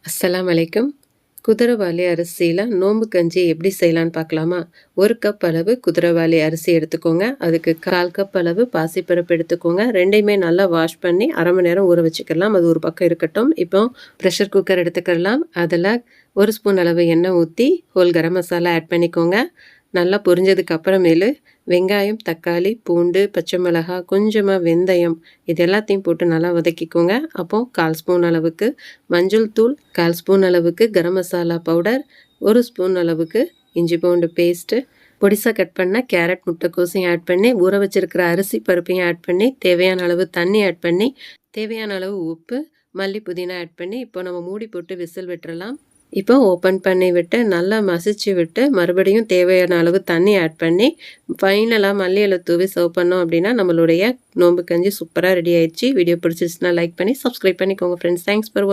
அஸ்ஸலாம் வலைக்கும். குதிரைவாலி அரிசியில் நோம்பு கஞ்சி எப்படி செய்யலான்னு பார்க்கலாமா? 1 கப் அளவு குதிரைவாலி அரிசி எடுத்துக்கோங்க. அதுக்கு 1/4 கப் அளவு பாசிப்பருப்பு எடுத்துக்கோங்க. ரெண்டையுமே நல்லா வாஷ் பண்ணி அரை மணி நேரம் ஊற வச்சுக்கலாம். அது ஒரு பக்கம் இருக்கட்டும். இப்போ ப்ரெஷர் குக்கர் எடுத்துக்கலாம். அதில் 1 ஸ்பூன் அளவு எண்ணெய் ஊற்றி ஹோல் கரம் மசாலா ஆட் பண்ணிக்கோங்க. நல்லா பொரிஞ்சதுக்கு அப்புறமேலு வெங்காயம், தக்காளி, பூண்டு, பச்சை மிளகாய், கொஞ்சமாக வெந்தயம் இது எல்லாத்தையும் போட்டு நல்லா வதக்கிக்கோங்க. அப்போது 1/4 ஸ்பூன் அளவுக்கு மஞ்சள் தூள், 1/4 ஸ்பூன் அளவுக்கு கரம் மசாலா பவுடர், 1 ஸ்பூன் அளவுக்கு இஞ்சி பூண்டு பேஸ்ட்டு, பொடிசாக கட் பண்ண கேரட், முட்டைக்கோசையும் ஆட் பண்ணி ஊற வச்சிருக்கிற அரிசி பருப்பையும் ஆட் பண்ணி தேவையான அளவு தண்ணி ஆட் பண்ணி தேவையான அளவு உப்பு, மல்லி, புதினா ஆட் பண்ணி இப்போ நம்ம மூடி போட்டு விசில் விட்டுறலாம். இப்போ ஓப்பன் பண்ணி விட்டு நல்லா மசிச்சு விட்டு மறுபடியும் தேவையான அளவு தண்ணி ஆட் பண்ணி ஃபைனலாக மல்லி இலை தூவி சர்வ் பண்ணோம் அப்படின்னா நம்மளுடைய நோம்பு கஞ்சி சூப்பராக ரெடி ஆயிடுச்சு. வீடியோ பிடிச்சிருச்சுன்னா லைக் பண்ணி சப்ஸ்கிரைப் பண்ணிக்கோங்க ஃப்ரெண்ட்ஸ். Thanks for